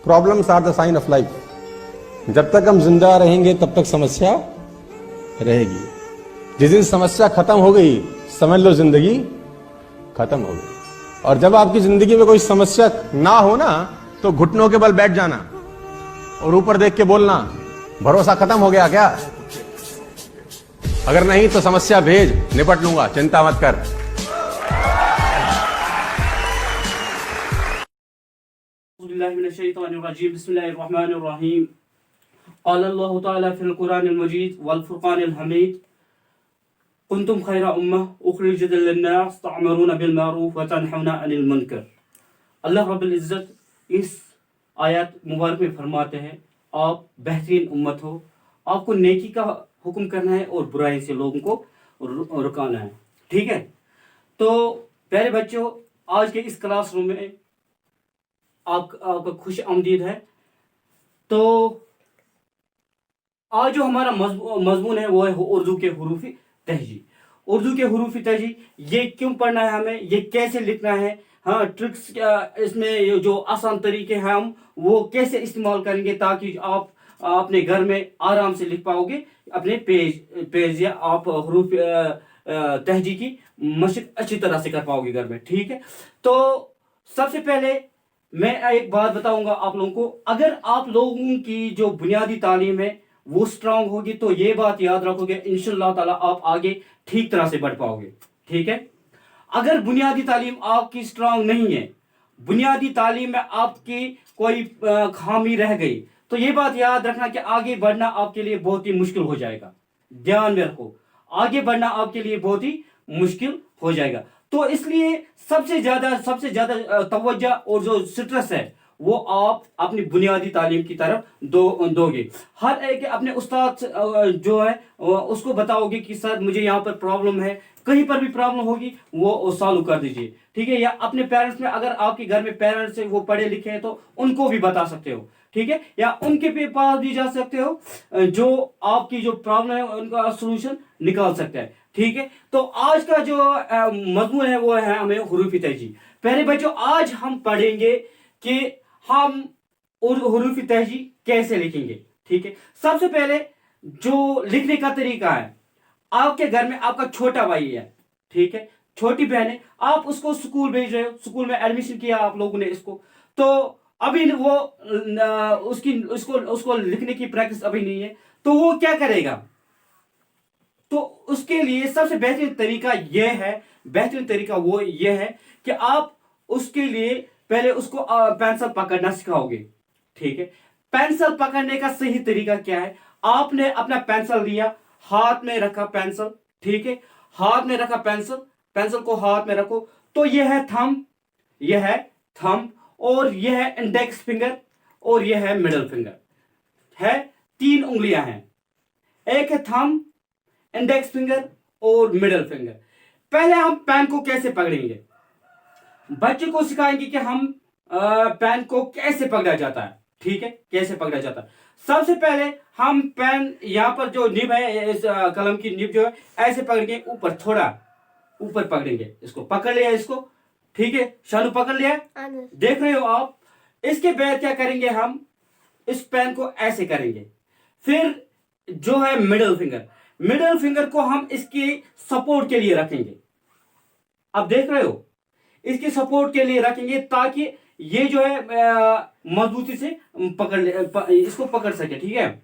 Problems are the sign of life. जब तक हम जिंदा रहेंगे तब तक समस्या रहेगी। जिस दिन समस्या खत्म हो गई समझ लो जिंदगी खत्म हो गई। और जब आपकी जिंदगी में कोई समस्या ना हो ना तो घुटनों के बल बैठ जाना और ऊपर देख के बोलना भरोसा खत्म हो गया क्या? अगर नहीं तो समस्या भेज, निपट लूंगा, चिंता मत कर। बिस्मिल्लाहिर्रहमानिर्रहीम। क़ालल्लाहु तआला फ़िल क़ुरानिल मजीद वल फ़ुरक़ानिल हमीद कुन्तुम खैरा उम्मह उख़रिजत लिन्नास तअमुरूना बिल मारूफ व तनहौना अनिल मुनकर। अल्लाह रब्बुल इज़्ज़त इस आयत मुबारक में फरमाते हैं, आप बेहतरीन उम्मत हो, आपको नेकी का हुक्म करना है और बुराई से लोगों को रुकाना है। ठीक है, तो प्यारे बच्चों, आज के इस क्लासरूम में आपका खुश आमदीद है। तो आज जो हमारा मजमून है वो है उर्दू के हुरूफ़ तहजी। उर्दू के हुरूफ़ तहजी ये क्यों पढ़ना है हमें, ये कैसे लिखना है, हाँ ट्रिक्स इसमें जो आसान तरीके हैं हम वो कैसे इस्तेमाल करेंगे ताकि आप अपने घर में आराम से लिख पाओगे अपने पेज या आप हुरूफ़ तहजी की मशक अच्छी तरह से कर पाओगे घर में। ठीक है, तो सबसे पहले मैं एक बात बताऊंगा आप लोगों को, अगर आप लोगों की जो बुनियादी तालीम है वो स्ट्रांग होगी तो ये बात याद रखोगे इंशाअल्लाह ताला आप आगे ठीक तरह से बढ़ पाओगे। ठीक है, अगर बुनियादी तालीम आपकी स्ट्रांग नहीं है, बुनियादी तालीम में आपकी कोई खामी रह गई तो ये बात याद रखना कि आगे बढ़ना आपके लिए बहुत ही मुश्किल हो जाएगा। ध्यान में रखो, आगे बढ़ना आपके लिए बहुत ही मुश्किल हो जाएगा। तो इसलिए सबसे ज्यादा तवज्जो और जो स्ट्रेस है वो आप अपनी बुनियादी तालीम की तरफ दोगे। हर एक अपने उस्ताद जो है उसको बताओगे कि सर मुझे यहाँ पर प्रॉब्लम है, कहीं पर भी प्रॉब्लम होगी वो सॉल्व कर दीजिए। ठीक है, या अपने पेरेंट्स में, अगर आपके घर में पेरेंट्स हैं वो पढ़े लिखे हैं तो उनको भी बता सकते हो। ठीक है, या उनके पास भी जा सकते हो जो आपकी जो प्रॉब्लम है उनका सोल्यूशन निकाल सकता है। ठीक है, तो आज का जो मजमून है वो है हमें हुरूफ़ तहजी। पहले बच्चों आज हम पढ़ेंगे कि हम हुरूफ़ तहजी कैसे लिखेंगे। ठीक है, सबसे पहले जो लिखने का तरीका है, आपके घर में आपका छोटा भाई है, ठीक है, छोटी बहन है, आप उसको स्कूल भेज रहे हो, स्कूल में एडमिशन किया आप लोगों ने इसको, तो अभी वो उसको लिखने की प्रैक्टिस अभी नहीं है, तो वो क्या करेगा? तो उसके लिए सबसे बेहतरीन तरीका वो ये है कि आप उसके लिए पहले उसको पेंसिल पकड़ना सिखाओगे। ठीक है, पेंसिल पकड़ने का सही तरीका क्या है? आपने अपना पेंसिल लिया, हाथ में रखा पेंसिल, ठीक है, हाथ में रखा पेंसिल को हाथ में रखो, तो यह है थंब और यह है इंडेक्स फिंगर और यह है मिडिल फिंगर, है 3 उंगलियां हैं, एक है थंब, इंडेक्स फिंगर और मिडिल फिंगर। पहले हम पेन को कैसे पकड़ेंगे, बच्चे को सिखाएंगे कि हम पेन को कैसे पकड़ा जाता है। ठीक है, कैसे पकड़ा जाता है? सबसे पहले हम पेन यहां पर जो निब है, इस कलम की निब जो है ऐसे पकड़ेंगे, ऊपर थोड़ा ऊपर पकड़ेंगे, इसको पकड़ लिया इसको। ठीक है, शानू पकड़ लिया, देख रहे हो आप। इसके बाद क्या करेंगे, हम इस पेन को ऐसे करेंगे, फिर जो है मिडिल फिंगर को हम इसके सपोर्ट के लिए रखेंगे। अब देख रहे हो, इसके सपोर्ट के लिए रखेंगे ताकि ये जो है मजबूती से इसको पकड़ सके। ठीक है,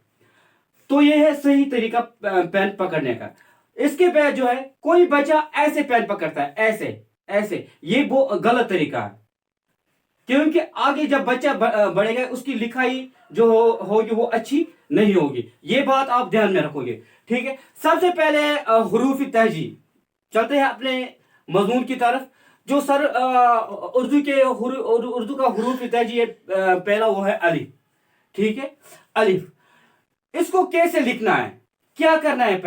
तो ये है सही तरीका पेन पकड़ने का। इसके बाद जो है कोई बच्चा ऐसे पेन पकड़ता है, ऐसे, ये वो गलत तरीका है, क्योंकि आगे जब बच्चा बढ़ेगा उसकी लिखाई जो होगी वो अच्छी नहीं होगी। ये बात आप ध्यान में रखोगे। ठीक है, सबसे पहले हुरूफ़ तहजी, चलते हैं अपने मजमून की तरफ। जो सर उर्दू का हुरूफ़ तहजी है, पहला वो है अलिफ। ठीक है, अलिफ, इसको कैसे लिखना है, क्या करना है?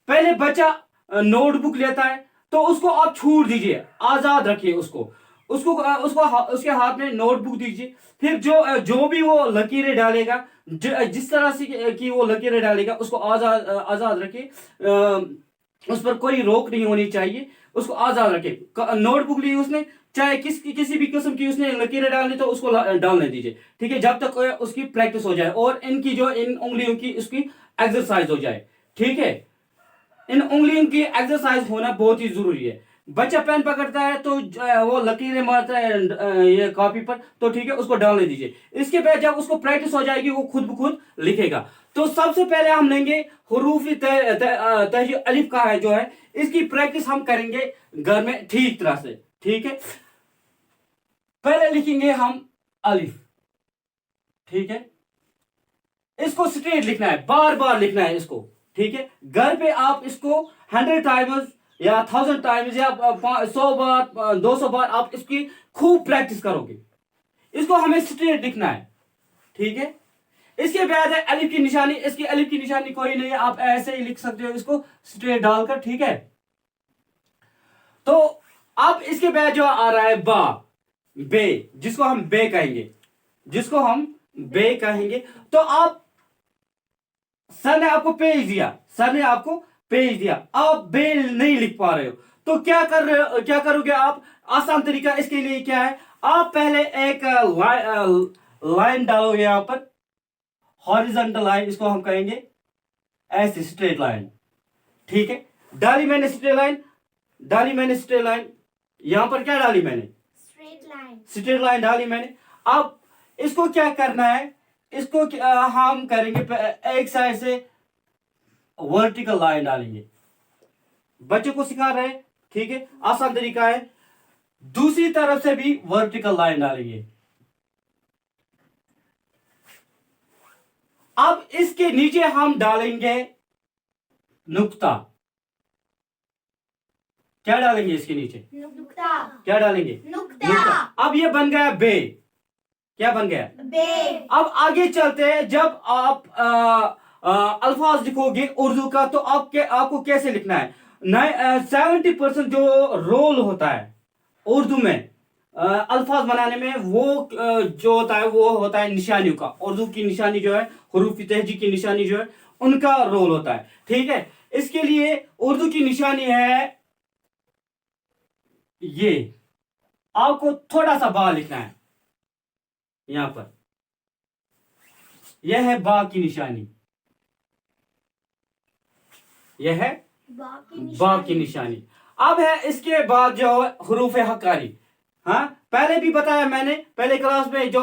पहले बच्चा नोटबुक लेता है तो उसको आप छूट दीजिए, आजाद रखिए उसको उसके हाथ में नोटबुक दीजिए। फिर जो भी वो लकीरें डालेगा, जिस तरह से कि वो लकीरें डालेगा उसको आजाद रखिए, उस पर कोई रोक नहीं होनी चाहिए। उसको आजाद रखे। नोटबुक ली उसने, चाहे किसी भी किस्म की उसने लकीरें डालनी तो उसको डालने दीजिए, ठीक है, जब तक उसकी प्रैक्टिस हो जाए और इनकी जो इन उंगलियों की उसकी एक्सरसाइज हो जाए, ठीक है। इन उंगलियों की एक्सरसाइज होना बहुत ही जरूरी है। बच्चा पेन पकड़ता है तो वो लकीरें मारता है ये कॉपी पर, तो ठीक है, उसको डालने दीजिए। इसके बाद जब उसको प्रैक्टिस हो जाएगी वो खुद ब खुद लिखेगा। तो सबसे पहले हम लेंगे हुरूफ तहजी अलिफ का है जो है, इसकी प्रैक्टिस हम करेंगे घर में ठीक तरह से, ठीक है। पहले लिखेंगे हम अलिफ, ठीक है, इसको स्ट्रेट लिखना है, बार बार लिखना है इसको, ठीक है। घर पे आप इसको 100 टाइम्स या 1000 टाइम्स या 100 बार 200 बार आप इसकी खूब प्रैक्टिस करोगे। इसको हमें स्ट्रेट लिखना है, ठीक है। इसके बाद है अलिफ की निशानी। इसकी अलिफ की निशानी कोई नहीं है, आप ऐसे ही लिख सकते हो इसको स्ट्रेट डालकर, ठीक है। तो अब इसके बाद जो आ रहा है बा, बे, जिसको हम बे कहेंगे, जिसको हम बे कहेंगे। तो आप, सर ने आपको पेज दिया, सर ने आपको पेज दिया, आप बे नहीं लिख पा रहे हो, तो क्या करोगे आप? आसान तरीका इसके लिए क्या है, आप पहले एक लाइन डालोगे यहां पर, हॉरिजॉन्टल लाइन इसको हम कहेंगे, ऐसे स्ट्रेट लाइन, ठीक है। डाली मैंने स्ट्रेट लाइन, डाली मैंने स्ट्रेट लाइन, यहां पर क्या डाली मैंने? स्ट्रेट लाइन डाली मैंने। अब इसको क्या करना है, इसको हम करेंगे एक साइड से वर्टिकल लाइन डालेंगे, बच्चों को सिखा रहे हैं, ठीक है, आसान तरीका है। दूसरी तरफ से भी वर्टिकल लाइन डालेंगे। अब इसके नीचे हम डालेंगे नुक्ता। क्या डालेंगे इसके नीचे? नुक्ता। क्या डालेंगे? नुक्ता। अब ये बन गया बे। क्या बन गया? बे। अब आगे चलते हैं, जब आप अल्फाज लिखोगे उर्दू का तो आपको कैसे लिखना है? 70% जो रोल होता है उर्दू में अल्फाज बनाने में, वो जो होता है वो होता है निशानियों का। उर्दू की निशानी जो है, हुरूफ तहजी की निशानी जो है, उनका रोल होता है, ठीक है। इसके लिए उर्दू की निशानी है ये, आपको थोड़ा सा बा लिखना है यहां पर, यह है बा की निशानी, यह है बा की निशानी। अब है इसके बाद जो हुरूफ हकारी। हाँ, पहले भी बताया मैंने, पहले क्लास में जो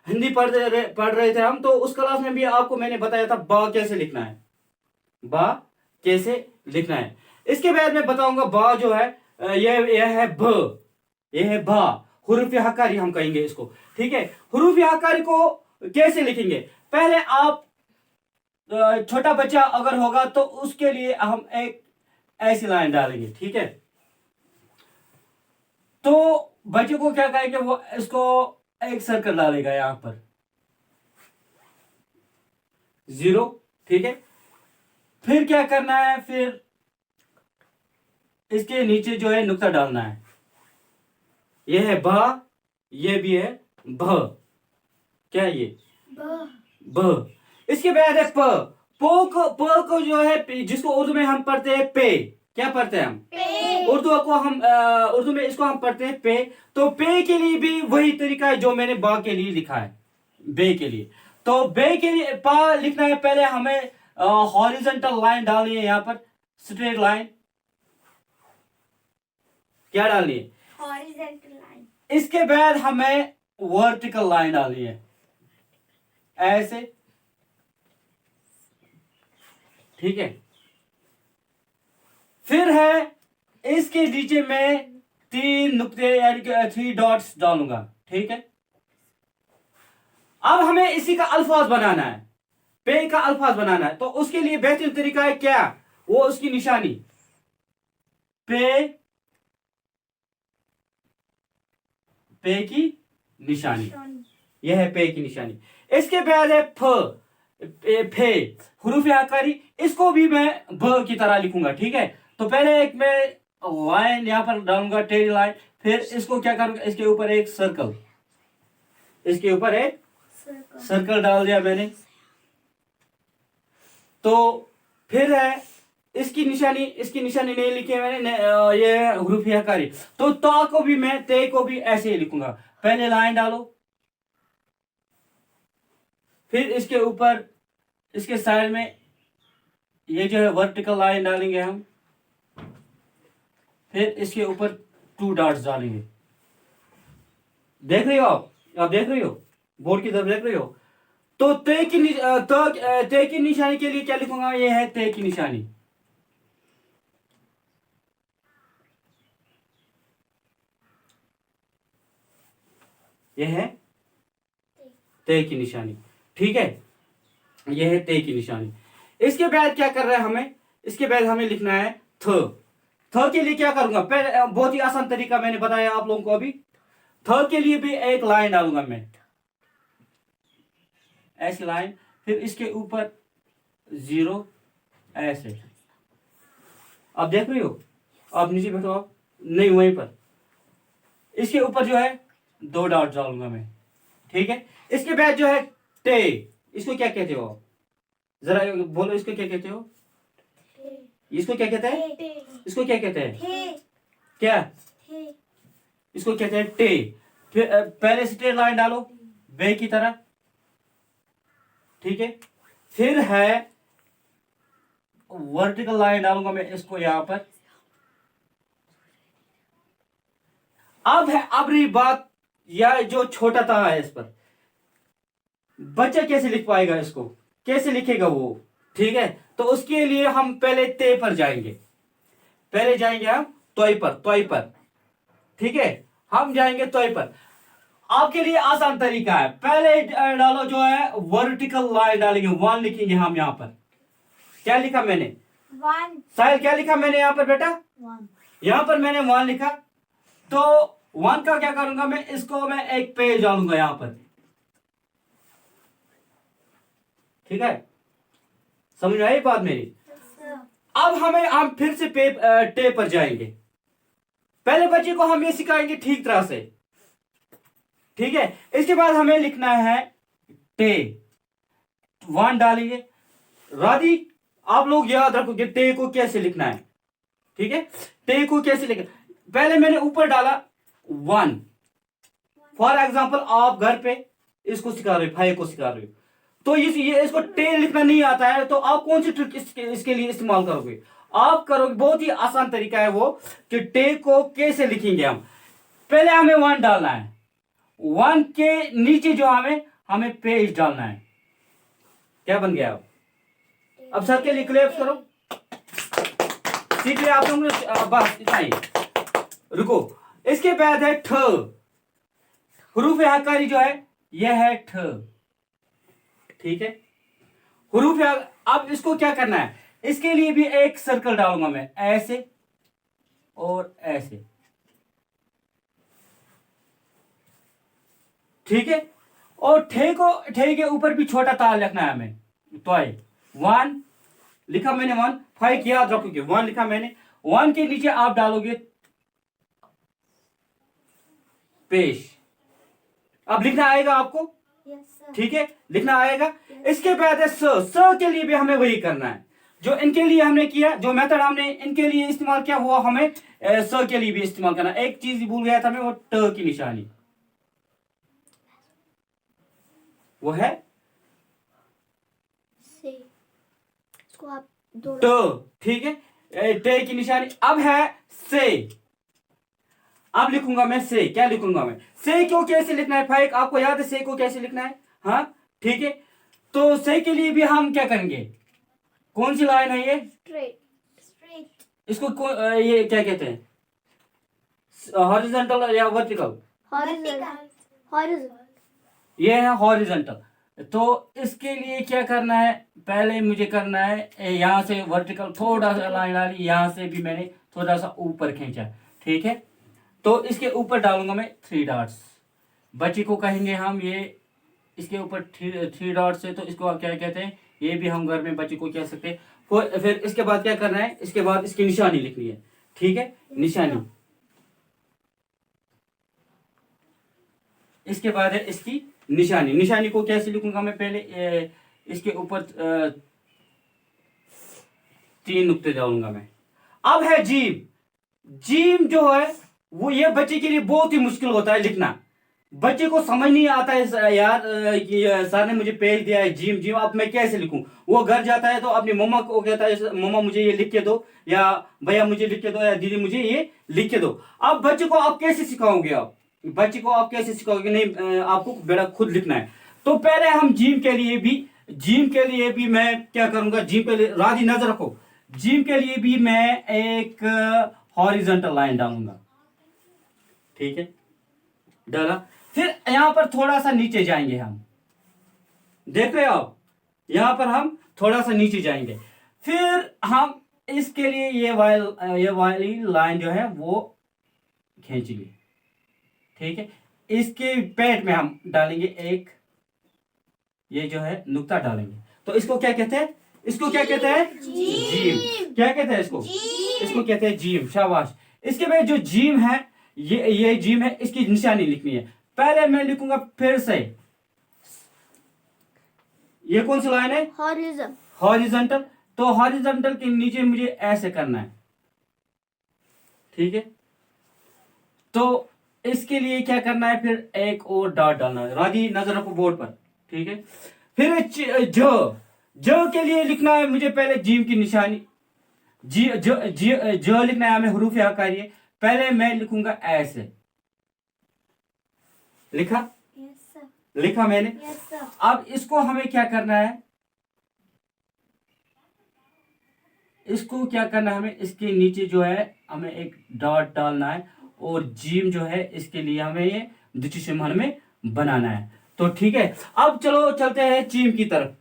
हिंदी पढ़ रहे थे हम, तो उस क्लास में भी आपको मैंने बताया था बा कैसे लिखना है, बा कैसे लिखना है। इसके बाद मैं बताऊंगा बा जो है, यह है ब, यह है बा, हुरूफ हकारी हम कहेंगे इसको, ठीक है। हुरूफ हकारी को कैसे लिखेंगे? पहले आप, छोटा बच्चा अगर होगा तो उसके लिए हम एक ऐसी लाइन डालेंगे, ठीक है। तो बच्चे को क्या कहेंगे, वो इसको एक सर्कल डालेगा यहां पर 0, ठीक है। फिर क्या करना है, फिर इसके नीचे जो है नुक्ता डालना है, यह है बा, यह भी है भ, क्या है ये? ब। इसके बाद है प। प को जो है, जिसको उर्दू में हम पढ़ते हैं पे, क्या पढ़ते हैं हम? पे। उर्दू में इसको हम पढ़ते हैं पे। तो पे के लिए भी वही तरीका है जो मैंने बा के लिए लिखा है, बे के लिए। तो बे के लिए पा लिखना है, पहले हमें हॉरिजॉन्टल लाइन डालनी है यहां पर, स्ट्रेट लाइन। क्या डालनी है? Horizontal line. इसके बाद हमें वर्टिकल लाइन डालनी है, ऐसे, ठीक है। फिर है इसके नीचे में 3 नुक्ते यानी कि 3 डॉट्स डालूंगा, ठीक है। अब हमें इसी का अल्फाज बनाना है, पे का अल्फाज बनाना है। तो उसके लिए बेहतरीन तरीका है क्या? वो उसकी निशानी, पे की निशानी, यह है पे की निशानी। इसके बाद है फ, फे, हुरूफ हकारी। इसको भी मैं ब की तरह लिखूंगा, ठीक है। तो पहले एक मैं लाइन यहां पर डालूंगा, टेढ़ी लाइन। फिर इसको क्या करूंगा, इसके ऊपर एक सर्कल, इसके ऊपर एक सर्कल डाल दिया मैंने। तो फिर है इसकी निशानी नहीं लिखी है मैंने ये हरूफ हकारी। तो ता को भी मैं ते को भी ऐसे ही लिखूंगा। पहले लाइन डालो, फिर इसके ऊपर इसके साइड में ये जो है वर्टिकल लाइन डालेंगे हम, फिर इसके ऊपर 2 डॉट्स डालेंगे। देख रहे हो आप देख रहे हो, बोर्ड की तरफ देख रहे हो। तो ते की निशानी के लिए क्या लिखूंगा, ये है ते की निशानी। ये है ते की निशानी, ठीक है, ये है ते की निशानी। इसके बाद क्या कर रहा है हमें, इसके बाद हमें लिखना है थ के लिए क्या करूंगा, पहले बहुत ही आसान तरीका मैंने बताया आप लोगों को। अभी थ के लिए भी एक लाइन डालूंगा मैं, ऐसी लाइन, फिर इसके ऊपर 0 ऐसे। आप देख रहे हो, आप नीचे बैठो, आप नहीं वहीं पर, इसके ऊपर जो है 2 डॉट डालूंगा मैं, ठीक है। इसके बाद जो है टे, इसको क्या कहते हो आप, जरा बोलो, इसको क्या कहते हो, इसको क्या कहते हैं, इसको क्या कहते हैं, क्या, इसको कहते हैं टे। फिर पहले स्ट्रेट लाइन डालो बे की तरह, ठीक है। फिर है वर्टिकल लाइन डालूंगा मैं इसको यहां पर। अब रही बात, या जो छोटा ता है इस पर बच्चा कैसे लिख पाएगा, इसको कैसे लिखेगा वो, ठीक है। तो उसके लिए हम पहले ते पर जाएंगे, पहले जाएंगे हम तोय पर, ठीक है। हम जाएंगे तोय पर। आपके लिए आसान तरीका है, पहले डालो जो है वर्टिकल लाइन डालेंगे, 1 लिखेंगे हम यहां पर। क्या लिखा मैंने, 1 साहिल क्या लिखा मैंने यहां पर बेटा, 1 यहां पर मैंने 1 लिखा। तो 1 का क्या करूंगा मैं, इसको मैं एक पेज डालूंगा यहां पर, ठीक है, समझ में आई बात मेरी। अब हम फिर से टे पर जाएंगे। पहले बच्चे को हम ये सिखाएंगे ठीक तरह से, ठीक है। इसके बाद हमें लिखना है टे, 1 डालेंगे। राधी आप लोग याद रखोगे टे को कैसे लिखना है, ठीक है। टे को कैसे लिखना, पहले मैंने ऊपर डाला 1। फॉर एग्जाम्पल आप घर पे इसको सिखा रहे हो, भाई को सिखा रहे हो, तो ये इसको टे लिखना नहीं आता है, तो आप कौन सी ट्रिक इसके लिए इस्तेमाल करोगे, आप करोगे, बहुत ही आसान तरीका है वो, कि टे को कैसे लिखेंगे हम। पहले हमें 1 डालना है, 1 के नीचे जो हमें पेज डालना है। क्या बन गया अब सर के लिए क्लेप्स करो, सीख लिया आप लोगों ने, बस इतना ही, रुको। इसके बाद है ठ, हरूफ हकारी जो है यह है ठ, ठीक है। हरूफ, अब इसको क्या करना है, इसके लिए भी एक सर्कल डालूंगा मैं, ऐसे और ऐसे, ठीक है। और ठे के ऊपर भी छोटा तार लिखना है हमें, तो 1 लिखा मैंने, 1 5 याद रखोगे, 1 लिखा मैंने। 1 के नीचे आप डालोगे पेश, अब लिखना आएगा आपको, ठीक है, लिखना आएगा। इसके बाद है स के लिए भी हमें वही करना है जो इनके लिए हमने किया, जो मेथड हमने इनके लिए इस्तेमाल किया, वो हमें स के लिए भी इस्तेमाल करना। एक चीज भूल गया था मैं, वो ट की निशानी, वो है से, इसको आप दो ट, ठीक है, टे की निशानी। अब है से, अब लिखूंगा मैं से, क्या लिखूंगा मैं, से को कैसे लिखना है फाइक, आपको याद है से को कैसे लिखना है, हाँ ठीक है। तो से के लिए भी हम क्या करेंगे, कौन सी लाइन है ये, स्ट्रेट, इसको ये क्या कहते हैं, हॉरिजॉन्टल या वर्टिकल, हॉरिजॉन्टल, ये है हॉरिजॉन्टल। तो इसके लिए क्या करना है, पहले मुझे करना है यहां से वर्टिकल थोड़ा सा लाइन डाली, यहां से भी मैंने थोड़ा सा ऊपर खींचा, ठीक है। तो इसके ऊपर डालूंगा मैं 3 डॉट्स, बच्चे को कहेंगे हम ये इसके ऊपर 3 डॉट्स है, तो इसको आप क्या कहते हैं, ये भी हम घर में बच्चे को कह सकते हैं। फिर इसके बाद क्या करना है, इसके बाद इसकी निशानी लिखनी है, ठीक है, निशानी। इसके बाद है इसकी निशानी, निशानी को कैसे लिखूंगा मैं, पहले इसके ऊपर 3 नुक्ते डालूंगा मैं। अब है जीम। जीम जो है वो ये बच्चे के लिए बहुत ही मुश्किल होता है लिखना। बच्चे को समझ नहीं आता है यार कि सर ने मुझे पेज दिया है जीम जीम, अब मैं कैसे लिखूं। वो घर जाता है तो अपनी मम्मा को कहता है मम्मा मुझे ये लिख के दो, या भैया मुझे लिख के दो, या दीदी मुझे ये लिख के दो। अब बच्चे को आप कैसे सिखाओगे? आप बच्चे को आप कैसे सिखाओगे? नहीं आपको बेटा खुद लिखना है। तो पहले हम जीम के लिए भी मैं क्या करूंगा, जीम के लिए राजी नजर रखो, जीम के लिए भी मैं एक हॉरिजॉन्टल लाइन डालूंगा। ठीक है, डाला। फिर यहां पर थोड़ा सा नीचे जाएंगे हम, देख रहे हो आप, यहां पर हम थोड़ा सा नीचे जाएंगे। फिर हम इसके लिए ये वाली लाइन जो है वो खींचेंगे। ठीक है, इसके पेट में हम डालेंगे एक, ये जो है नुक्ता डालेंगे। तो इसको क्या कहते हैं? इसको क्या कहते हैं? जीम। क्या कहते हैं इसको? इसको कहते हैं जीम। शाबाश। इसके बाद जो जीम है, ये जीम है, इसकी निशानी लिखनी है। पहले मैं लिखूंगा फिर से, ये कौन सी लाइन है? हॉरिजॉन्टल। तो हॉरिजॉन्टल के नीचे मुझे ऐसे करना है। ठीक है, तो इसके लिए क्या करना है? फिर एक और डॉट डालना है। राजी नजर रखो बोर्ड पर। ठीक है, फिर जो के लिए लिखना है मुझे पहले जीम की निशानी, जो लिखना है हमें हरूफ हकारिये। पहले मैं लिखूंगा ऐसे, लिखा? Yes, sir. लिखा मैंने। Yes, sir. अब इसको हमें क्या करना है? इसको क्या करना है हमें? इसके नीचे जो है हमें एक डॉट डालना है, और जीम जो है इसके लिए हमें ये द्वितीय में बनाना है। तो ठीक है, अब चलो चलते हैं चीम की तरफ।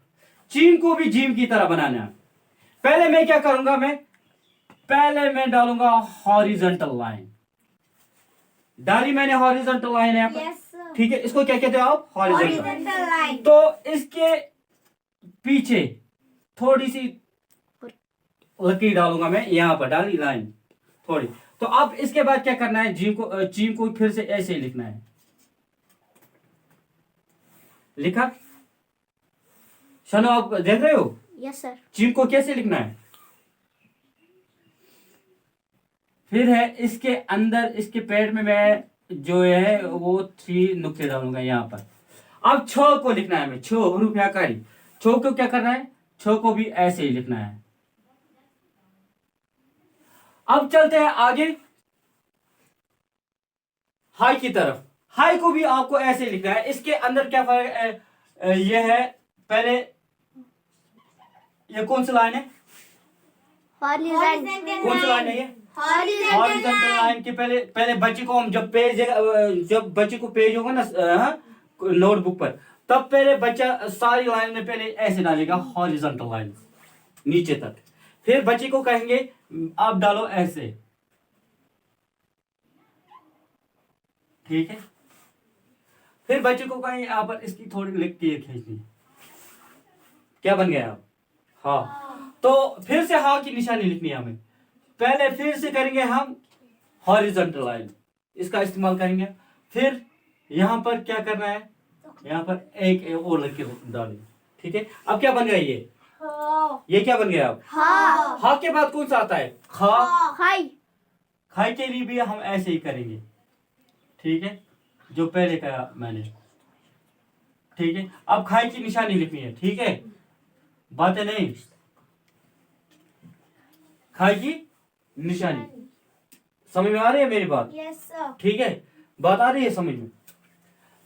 चीम को भी जीम की तरह बनाना है। पहले मैं क्या करूंगा? पहले मैं डालूंगा हॉरिजॉन्टल लाइन। डाली मैंने हॉरिजॉन्टल लाइन है। Yes, sir. ठीक है, इसको क्या कहते हो आप? हॉरिजॉन्टल। Horizontal line. तो इसके पीछे थोड़ी सी लकीर डालूंगा मैं, यहां पर डाली लाइन थोड़ी। तो अब इसके बाद क्या करना है? चीम को फिर से ऐसे ही लिखना है। लिखा? शनो आप देख रहे हो Yes, sir. चीम को कैसे लिखना है? फिर है इसके अंदर, इसके पेट में मैं जो है वो 3 नुक्ते डालूंगा यहां पर। अब छ को लिखना है हमें, छ हरूफ हकारी। छ को क्या करना है? छ को भी ऐसे ही लिखना है। अब चलते हैं आगे हाई की तरफ। हाई को भी आपको ऐसे लिखना है। इसके अंदर क्या फर्क है? ये है पहले, ये कौन सी लाइन है? Horizontal. कौन सी लाइन है ये? Horizontal हॉरिजॉन्टल लाइन के पहले बच्चे को हम जब बच्चे को पेज होगा ना नोटबुक पर, तब पहले बच्चा सारी लाइन में पहले ऐसे डालेगा हॉरिजॉन्टल लाइन नीचे तक। फिर बच्चे को कहेंगे आप डालो ऐसे। ठीक है, फिर बच्चे को कहेंगे यहाँ पर इसकी थोड़ी लकीर खींचनी। क्या बन गया आप? हाँ। तो फिर से हाँ की निशानी लिखनी है हमें। पहले फिर से करेंगे हम हॉरिजॉन्टल लाइन, इसका इस्तेमाल करेंगे। फिर यहां पर क्या करना है? यहां पर एक और लकीर डालेंगे। ठीक है, अब क्या बन गया ये क्या बन गया अब? हा के बाद कौन सा आता है? खा। खाई के लिए भी हम ऐसे ही करेंगे। ठीक है, जो पहले कहा मैंने। ठीक है, अब खाई की निशानी लिखनी है। ठीक है, बातें नहीं, खाई की निशानी। समझ में आ रही है मेरी बात? Yes, sir. ठीक है, बात आ रही है समझ में?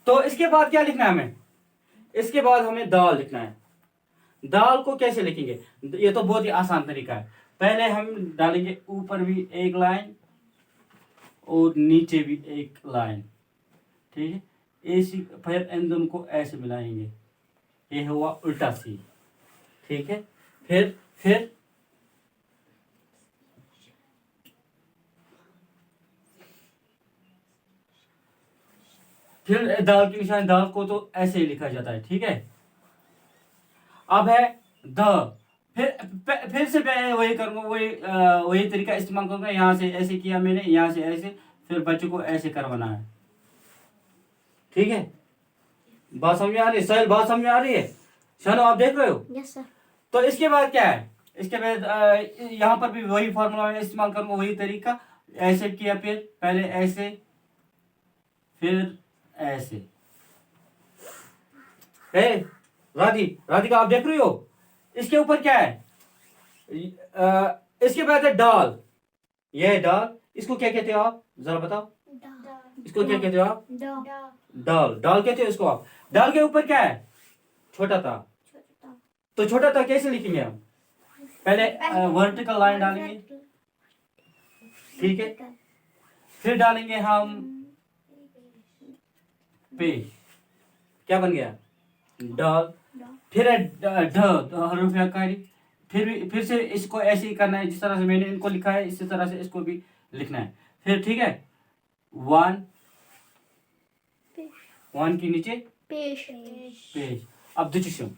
तो इसके बाद क्या लिखना है हमें? इसके बाद हमें दाल लिखना है। दाल को कैसे लिखेंगे? ये तो बहुत ही आसान तरीका है। पहले हम डालेंगे ऊपर भी एक लाइन और नीचे भी एक लाइन। ठीक है, ऐसी फिर इन दोनों को ऐसे मिलाएंगे, ये हुआ उल्टा सी। ठीक है, फिर दाल की निशानी, दाल को तो ऐसे ही लिखा जाता है। ठीक है, अब है द। फिर से मैं वही करूंगा, वही तरीका इस्तेमाल करूंगा। यहां से ऐसे किया मैंने, यहां से ऐसे, फिर बच्चे को ऐसे करवाना है। ठीक है, बात समझ में आ रही है? सहल बात समझ में आ रही है? चलो आप देख रहे हो? Yes, sir. तो इसके बाद क्या है? इसके बाद यहाँ पर भी वही फार्मूला मैं इस्तेमाल करूंगा, वही तरीका। ऐसे किया, फिर पहले ऐसे, फिर ऐसे। राधिका आप देख रही हो इसके ऊपर क्या है? इसके बाद है डाल। यह है डाल। इसको क्या कहते हो आप, जरा बताओ। इसको क्या कहते हो आप? डाल। डाल कहते हो इसको आप। डाल के ऊपर क्या है? छोटा था। तो छोटा था कैसे लिखेंगे हम? पहले वर्टिकल लाइन डालेंगे, ठीक है। फिर डालेंगे हम पेश। क्या बन गया? डाल। फिर है हरूफ हकारी। फिर से इसको ऐसे ही करना है, जिस तरह से मैंने इनको लिखा है इसी तरह से इसको भी लिखना है। फिर ठीक है, वन के नीचे पेश। अब दुचुशम।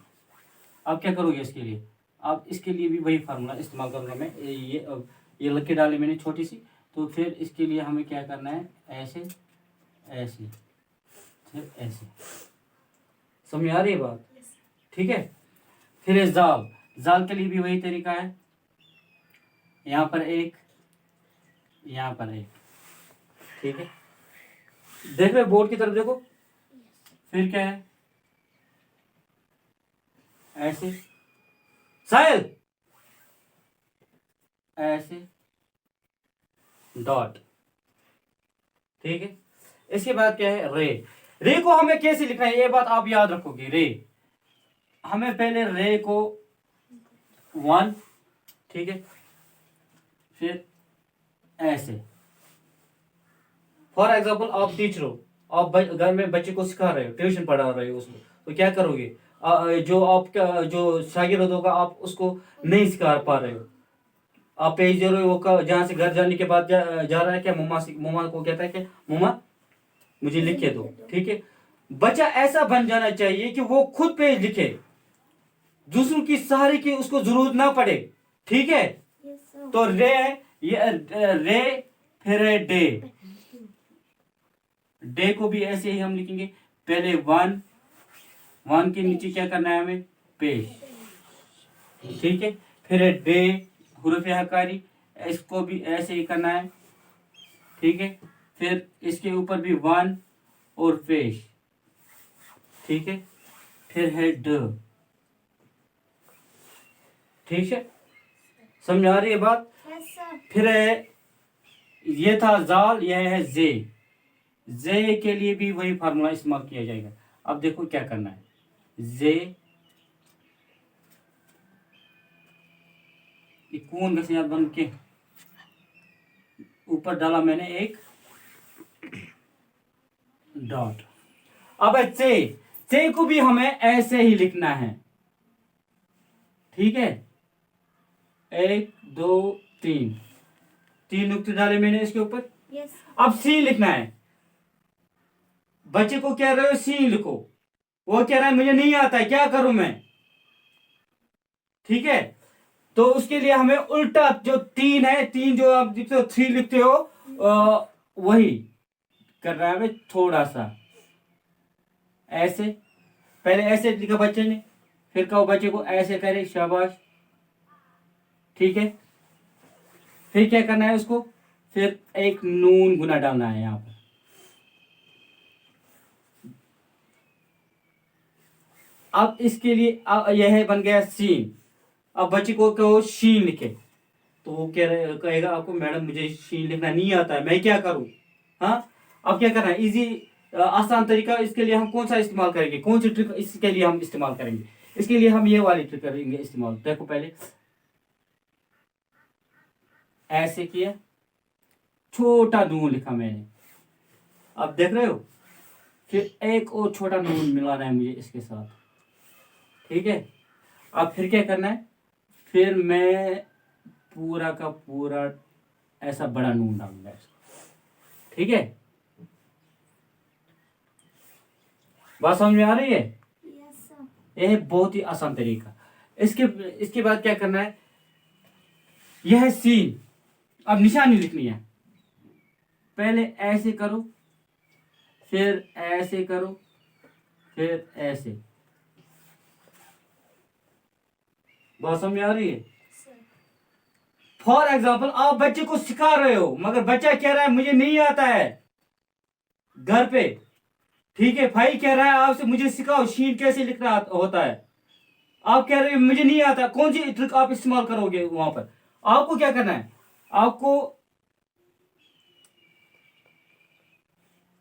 अब क्या करोगे इसके लिए? अब इसके लिए भी वही फार्मूला इस्तेमाल करूंगा मैं। ये लकी डाली मैंने छोटी सी, तो फिर इसके लिए हमें क्या करना है? ऐसे ऐसे फिर ऐसे। समझ आ रही है बात? ठीक है। फिर है जाल। जाल के लिए भी वही तरीका है। यहाँ पर एक, यहाँ पर एक, ठीक है। देख रहे बोर्ड की तरफ देखो। फिर क्या है? ऐसे साहिल, ऐसे डॉट, ठीक है। इसके बाद क्या है? रे। रे को हमें कैसे लिखना है ये बात आप याद रखोगे। रे हमें पहले रे को वन, ठीक है, फिर ऐसे। फॉर एग्जाम्पल आप टीचर हो, आप घर में बच्चे को सिखा रहे हो, ट्यूशन पढ़ा रहे हो उसको, तो क्या करोगे? जो आपका जो शागिर्द होगा आप उसको नहीं सिखा पा रहे हो, आप भेज दे रहे हो, वो जहाँ से घर जाने के बाद जा रहा है क्या? मम्मा को कहता है कि मम्मा मुझे लिख के दो, ठीक है। बच्चा ऐसा बन जाना चाहिए कि वो खुद पेज लिखे, दूसरों की सहारे की उसको जरूरत ना पड़े, ठीक है। तो रे, ये रे, फिर डे। डे को भी ऐसे ही हम लिखेंगे। पहले वन के नीचे क्या करना है हमें? पेश, ठीक है। फिर डे हुरूफ हकारी, इसको भी ऐसे ही करना है, ठीक है। फिर इसके ऊपर भी वन और पेश, ठीक है। फिर है ड, ठीक है। समझ आ रही है बात? फिर है, ये था जाल, यह है जे। जे के लिए भी वही फार्मूला इस्तेमाल किया जाएगा। अब देखो क्या करना है। जे कौन गसियात बन के ऊपर डाला मैंने एक डॉट। अब चे को भी हमें ऐसे ही लिखना है, ठीक है। 1 2 3 नुक्ते डाले मैंने इसके ऊपर। अब सी लिखना है। बच्चे को कह रहे हो सी लिखो, वो कह रहा है मुझे नहीं आता है, क्या करूं मैं? ठीक है। तो उसके लिए हमें उल्टा, जो 3 है, 3 जो आप लिखते हो 3 लिखते हो, वही कर रहा है हमें। थोड़ा सा ऐसे, पहले ऐसे लिखा बच्चे ने, फिर कहो बच्चे को ऐसे करे, शाबाश, ठीक है। फिर क्या करना है उसको? फिर एक नून गुना डालना है यहां पर। अब इसके लिए यह बन गया सीन। अब बच्चे को कहो शीन लिखे, तो वो कहेगा आपको मैडम मुझे शीन लिखना नहीं आता है, मैं क्या करूं? हाँ, अब क्या करना है? इजी आसान तरीका। इसके लिए हम कौन सा इस्तेमाल करेंगे? कौन सी ट्रिक इसके लिए हम इस्तेमाल करेंगे? इसके लिए हम ये वाली ट्रिक करेंगे इस्तेमाल। देखो पहले ऐसे किया, छोटा नून लिखा मैंने, अब देख रहे हो। फिर एक और छोटा नून मिलाना है मुझे इसके साथ, ठीक है। अब फिर क्या करना है? फिर मैं पूरा का पूरा ऐसा बड़ा नून डालूंगा, ठीक है। बात समझ में आ रही है? यह बहुत ही आसान तरीका। इसके बाद क्या करना है? यह है सीन। अब निशानी लिखनी है। पहले ऐसे करो, फिर ऐसे करो, फिर ऐसे। बात समझ में आ रही है? फॉर एग्जाम्पल आप बच्चे को सिखा रहे हो मगर बच्चा कह रहा है मुझे नहीं आता है घर पे, ठीक है, भाई कह रहा है आपसे मुझे सिखाओ शीन कैसे लिखना होता है, आप कह रहे हो मुझे नहीं आता, कौन सी ट्रिक आप इस्तेमाल करोगे वहां पर? आपको क्या करना है, आपको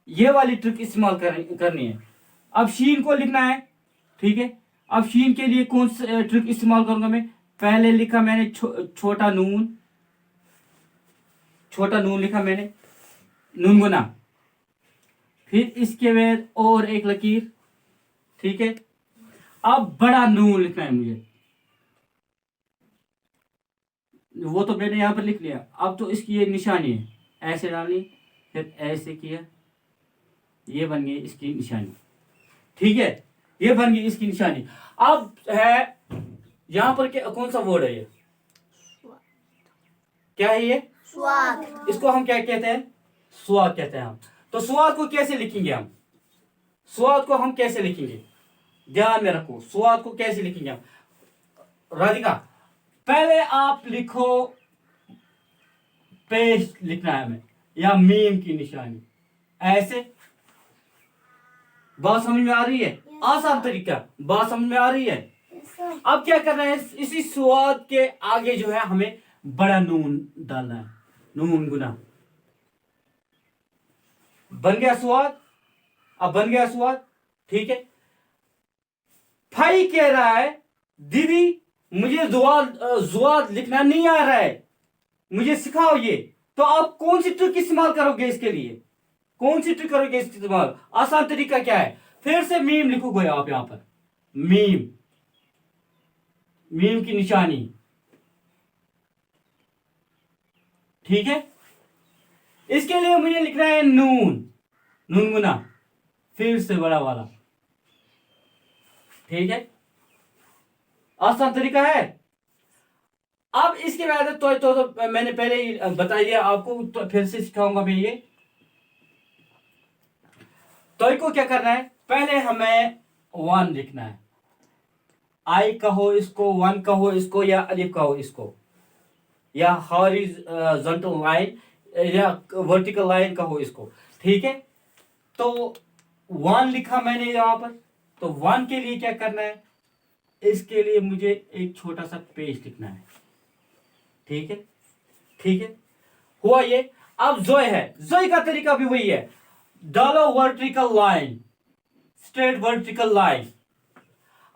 ये वाली ट्रिक इस्तेमाल करनी है। अब शीन को लिखना है, ठीक है। अब शीन के लिए कौन सा ट्रिक इस्तेमाल करूंगा मैं? पहले लिखा मैंने छोटा नून लिखा मैंने, नून गुना, फिर इसके बाद और एक लकीर, ठीक है। अब बड़ा नून लिखना है मुझे, वो तो मैंने यहां पर लिख लिया। अब तो इसकी ये निशानी है, ऐसे डालनी, फिर ऐसे किया, ये बन गई इसकी निशानी, ठीक है, ये बन गई इसकी निशानी। अब है यहां पर कौन सा वर्ड है ये, क्या है ये? स्वाद। इसको हम क्या कहते हैं? स्वाद कहते हैं हम। तो स्वाद को कैसे लिखेंगे हम? स्वाद को हम कैसे लिखेंगे, ध्यान में रखो, स्वाद को कैसे लिखेंगे हम? राधिका, पहले आप लिखो, पेश लिखना है हमें, या मीम की निशानी, ऐसे। बात समझ में आ रही है? आसान तरीका, बात समझ में आ रही है? Yes, sir. अब क्या करना है, इसी स्वाद के आगे जो है हमें बड़ा नून डालना है, नून गुना। बन गया स्वाद, अब बन गया स्वाद, ठीक है। भाई कह रहा है दीदी मुझे जुआद लिखना नहीं आ रहा है, मुझे सिखाओ ये। तो आप कौन सी ट्रिक इस्तेमाल करोगे इसके लिए? कौन सी ट्रिक करोगे इस्तेमाल? आसान तरीका क्या है? फिर से मीम लिखोगे आप यहां पर, मीम की निशानी, ठीक है। इसके लिए मुझे लिखना है नून गुना, फिर से बड़ा वाला, ठीक है। आसान तरीका है। अब इसके बाद तो मैंने पहले ही बता दिया आपको, तो फिर से सिखाऊंगा मैं ये। तो को क्या करना है, पहले हमें 1 लिखना है, आई कहो इसको, 1 कहो इसको, या अलिफ कहो इसको, या हॉरिजॉन्टल लाइन या वर्टिकल लाइन कहो इसको, ठीक है। तो 1 लिखा मैंने यहां पर। तो 1 के लिए क्या करना है, इसके लिए मुझे एक छोटा सा पेज लिखना है, ठीक है, ठीक है, हुआ ये। अब जोय है, जोय का तरीका भी वही है, डालो vertical line, straight vertical line.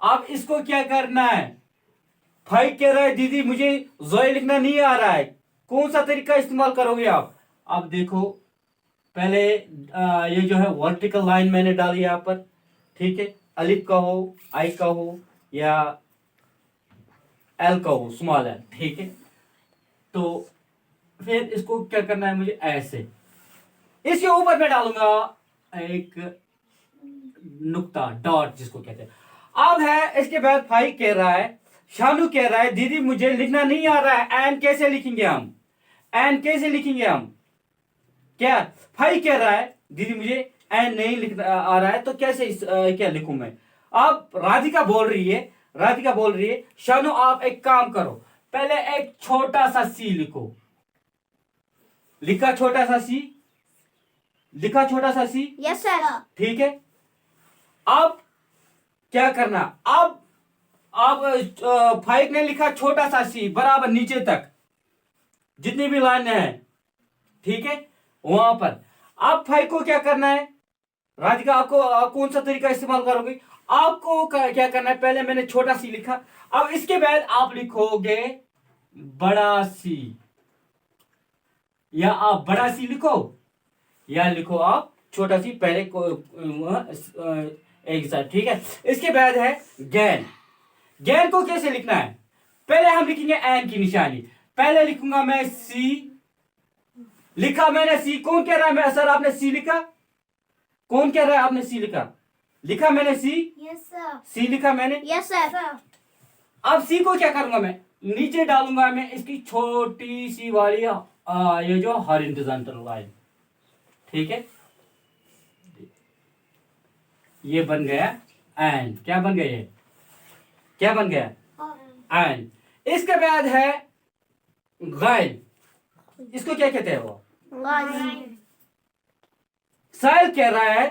अब इसको क्या करना है, भाई कह रहा है दीदी मुझे जोय लिखना नहीं आ रहा है, कौन सा तरीका इस्तेमाल करोगे आप? अब देखो, पहले ये जो है वर्टिकल लाइन मैंने डाली यहां पर, ठीक है, अलिफ का हो, आई का हो, या एल का हो, स्मॉल एल, ठीक है। तो फिर इसको क्या करना है मुझे, ऐसे, इसके ऊपर मैं डालूंगा एक नुक्ता, डॉट जिसको कहते हैं। अब है इसके बाद भाई कह रहा है, शानू कह रहा है दीदी मुझे लिखना नहीं आ रहा है, एन कैसे लिखेंगे हम? एन कैसे लिखेंगे हम? क्या भाई कह रहा है दीदी मुझे एन नहीं लिखना आ रहा है, तो कैसे क्या लिखूं मैं? अब राधिका बोल रही है शानू आप एक काम करो, पहले एक छोटा सा सी लिखो। लिखा छोटा सा सी, लिखा छोटा सा सी, Yes, sir. ठीक है। अब क्या करना, अब फाइक ने लिखा छोटा सा सी बराबर नीचे तक, जितनी भी लाइन है, ठीक है, वहां पर। अब फाइक को क्या करना है, राधिका आपको कौन सा तरीका इस्तेमाल करोगे? आपको क्या करना है, पहले मैंने छोटा सी लिखा, अब इसके बाद आप लिखोगे बड़ा सी, या आप बड़ा सी लिखो, या लिखो आप छोटा सी, पहले को एक साथ, ठीक है। इसके बाद है गैन। गैन को कैसे लिखना है, पहले हम लिखेंगे एन की निशानी, पहले लिखूंगा मैं सी, लिखा मैंने सी, कौन कह रहा है मैं सर आपने सी लिखा? कौन कह रहा है आपने सी लिखा? लिखा मैंने सी, Yes, sir. सी लिखा मैंने। Yes, sir. अब सी को क्या करूंगा मैं, नीचे डालूंगा मैं इसकी छोटी सी वाली ये जो हॉरिजॉन्टल लाइन, ठीक है, ये बन गया एंड। क्या बन गया ये, क्या बन गया एंड। इसके बाद है गायल, इसको क्या कहते हैं वो? गाजी। साहिल कह रहा है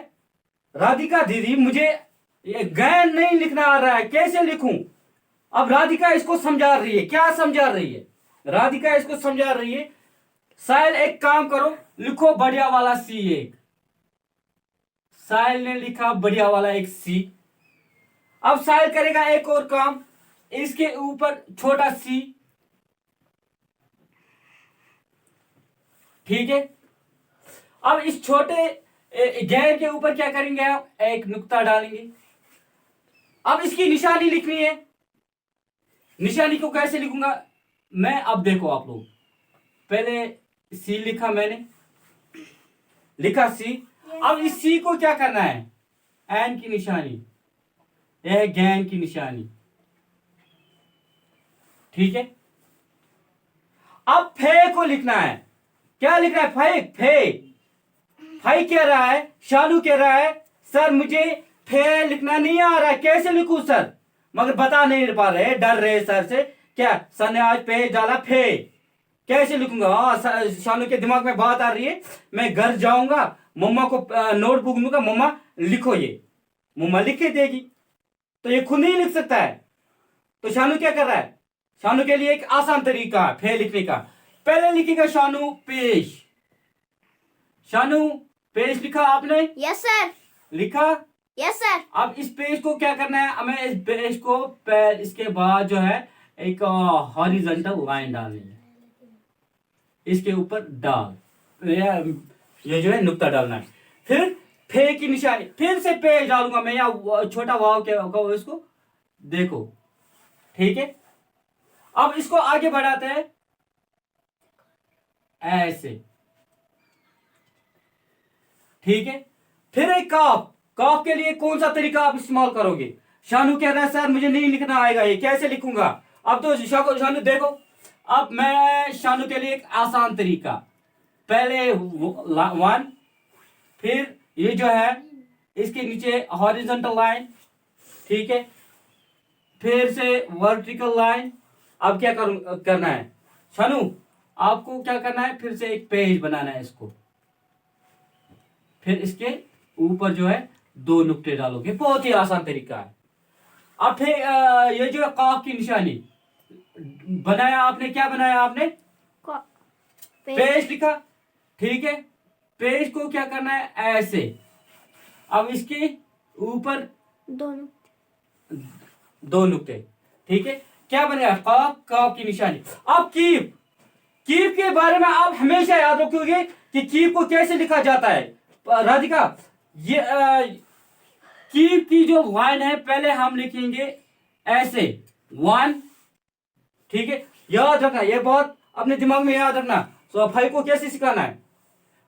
राधिका दीदी मुझे ये गायन नहीं लिखना आ रहा है, कैसे लिखूं? अब राधिका इसको समझा रही है, क्या समझा रही है? राधिका इसको समझा रही है, साहिल एक काम करो, लिखो बढ़िया वाला सी एक। साहिल ने लिखा बढ़िया वाला एक सी। अब साहिल करेगा एक और काम, इसके ऊपर छोटा सी, ठीक है। अब इस छोटे गैर के ऊपर क्या करेंगे आप? एक नुक्ता डालेंगे। अब इसकी निशानी लिखनी है। निशानी को कैसे लिखूंगा मैं? अब देखो आप लोग, पहले सी लिखा मैंने, लिखा सी। अब इस सी को क्या करना है? एन की निशानी, यह है गैन की निशानी, ठीक है। अब फे को लिखना है। क्या लिखना है? फे। फे भाई कह रहा है, शालू कह रहा है सर मुझे फे लिखना नहीं आ रहा है, कैसे लिखूं सर? मगर बता नहीं पा रहे, डर रहे सर से। क्या सर ने आज पे डाला फे, कैसे लिखूंगा? हाँ, शालू के दिमाग में बात आ रही है, मैं घर जाऊंगा, मम्मा को नोटबुक दूंगा, मम्मा लिखो ये। मम्मा लिख के देगी, तो ये खुद नहीं लिख सकता है। तो शानू क्या कर रहा है? शानू के लिए एक आसान तरीका है फे लिखने का। पहले लिखेगा शानू पेश। शानू पेश लिखा आपने? Yes sir. लिखा? Yes sir. अब इस पेज को क्या करना है हमें? इस पेज को इसके बाद जो है एक हॉरिजॉन्टल लाइन डालनी है, इसके ऊपर डाल, ये जो है नुक्ता डालना है। फिर फे की निशानी, फिर से पेज डालूंगा मैं, यहाँ छोटा वाव क्या होगा इसको देखो, ठीक है। अब इसको आगे बढ़ाते हैं ऐसे, ठीक है। फिर एक काफ। काफ के लिए कौन सा तरीका आप इस्तेमाल करोगे? शानू कह रहा है सर मुझे नहीं लिखना आएगा, ये कैसे लिखूंगा? अब तो शानू देखो, अब मैं शानू के लिए एक आसान तरीका, पहले वन, फिर ये जो है इसके नीचे हॉरिजॉन्टल लाइन, ठीक है, फिर से वर्टिकल लाइन। अब क्या करना है शानू? आपको क्या करना है? फिर से एक पेज बनाना है इसको, फिर इसके ऊपर जो है दो नुक्ते डालोगे, बहुत ही आसान तरीका है। अब फिर ये जो है काफ की निशानी बनाया आपने, क्या बनाया आपने? पेज लिखा, ठीक है। पेज को क्या करना है? ऐसे। अब इसके ऊपर दो नुक्ते, ठीक है। क्या बनेगा? काफ, काफ की निशानी। अब कीप, कीप के बारे में आप हमेशा याद रखोगे कि कीप को कैसे लिखा जाता है। राधिका, ये कीप की जो लाइन है पहले हम लिखेंगे ऐसे, वन, ठीक है। याद रखना, ये बहुत अपने दिमाग में याद रखना। तो भाई को कैसे सिखाना है?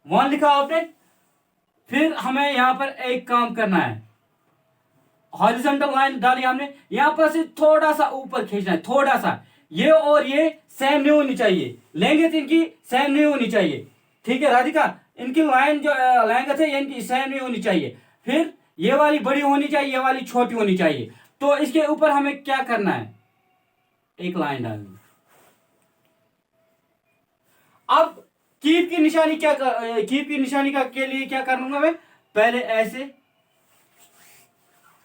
वन लिखा आपने, फिर हमें यहां पर एक काम करना है, हॉरिजॉन्टल लाइन डाली हमने, यहां पर से थोड़ा सा ऊपर खींचना है, थोड़ा सा। ये और ये सेम नहीं होनी चाहिए, लेंगे तो इनकी सेम नहीं होनी चाहिए, ठीक है राधिका। इनकी लाइन जो लैंग्वेज है इनकी सेम नहीं होनी चाहिए। फिर ये वाली बड़ी होनी चाहिए, ये वाली छोटी होनी चाहिए। तो इसके ऊपर हमें क्या करना है? एक लाइन डालनी। अब कीप की निशानी क्या कीप की निशानी का के लिए क्या करूंगा मैं? पहले ऐसे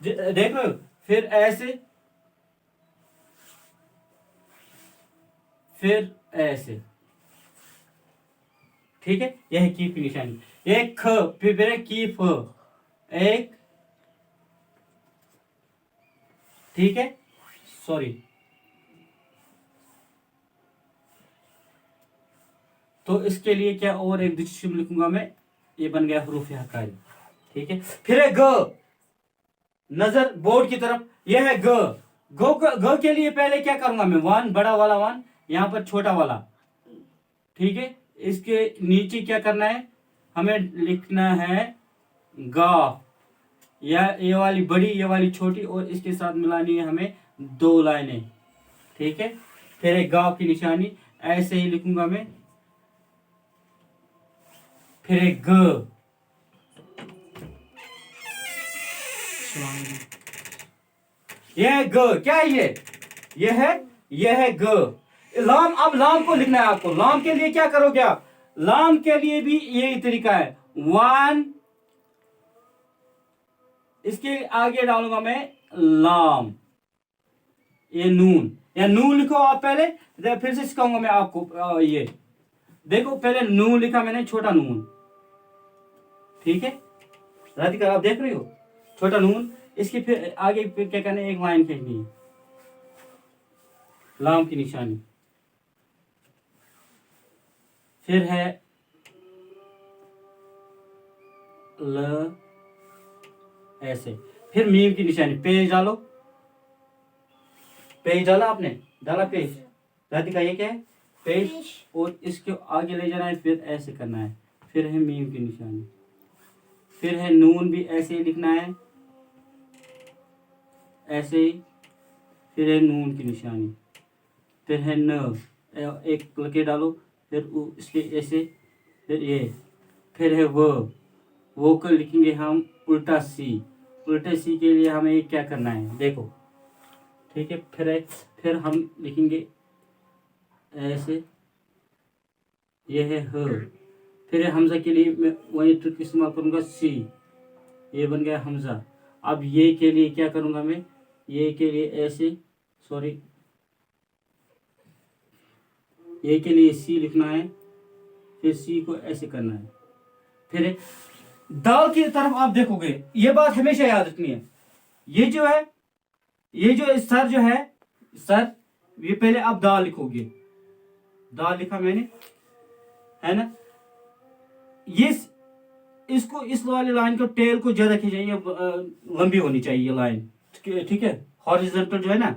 देखो, फिर ऐसे, फिर ऐसे, ठीक है। यह है कीप की निशानी। एक ख, फिर कीप, एक, ठीक है, सॉरी। तो इसके लिए क्या और एक डिजिट लिखूंगा मैं, ये बन गया हरूफ हकाई, ठीक है। फिर है ग, नजर बोर्ड की तरफ, यह है ग। ग के लिए पहले क्या करूंगा मैं? वन, बड़ा वाला वन, यहां पर छोटा वाला, ठीक है। इसके नीचे क्या करना है? हमें लिखना है गा, या ये वाली बड़ी, ये वाली छोटी, और इसके साथ मिलानी है हमें दो लाइनें, ठीक है। फिर एक गा की निशानी, ऐसे ही लिखूंगा मैं। फिर एक ग, यह है ग। क्या है ये? यह है ग। लाम, अब लाम को लिखना है आपको। लाम के लिए क्या करोगे आप? लाम के लिए भी यही तरीका है। 1, इसके आगे डालूंगा मैं लाम, ये नून, या नून लिखो आप पहले, फिर से सिखाऊंगा मैं आपको। ये देखो, पहले नून लिखा मैंने, छोटा नून, ठीक है राधिका, आप देख रहे हो, छोटा नून। इसके फिर आगे फिर क्या करना है, एक लाइन खींचनी है, लाम की निशानी, फिर है ल, ऐसे, फिर मीम की निशानी, पेज डालो, पेज डाला आपने, डाला पेज राधिका, ये क्या है, पेज, और इसके आगे ले जाना है, फिर ऐसे करना है, फिर है मीम की निशानी, फिर है नून भी ऐसे ही लिखना है, ऐसे ही, फिर है नून की निशानी, फिर है न, एक लकीर डालो, फिर इसके ऐसे, फिर ये, फिर है वो को लिखेंगे हम उल्टा सी। उल्टे सी के लिए हमें क्या करना है, देखो, ठीक है, फिर हम लिखेंगे ऐसे, ये है ह, फिर है हमजा के लिए मैं वही ट्रिक इस्तेमाल करूंगा, सी, ये बन गया हमजा। अब ये के लिए क्या करूंगा मैं, ये के लिए ऐसे, सॉरी, ये के लिए सी लिखना है, फिर सी को ऐसे करना है, फिर दाल की तरफ आप देखोगे, ये बात हमेशा याद रखनी है। ये जो है, ये जो सर जो है, सर, ये पहले आप दाल लिखोगे, दाल लिखा मैंने, है ना, ये इसको, इस वाली लाइन को, टेल को ज्यादा खींचेंगे, लंबी होनी चाहिए ये लाइन, ठीक है, हॉरिजॉन्टल जो है ना,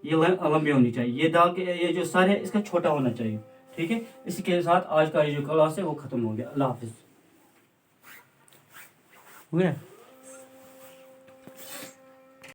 ये लंबी होनी चाहिए। ये दाल के, ये जो सर है इसका छोटा होना चाहिए, ठीक है। इसके साथ आज का ये जो क्लास है वो खत्म हो गया। अल्लाह हाफिज। हो गया।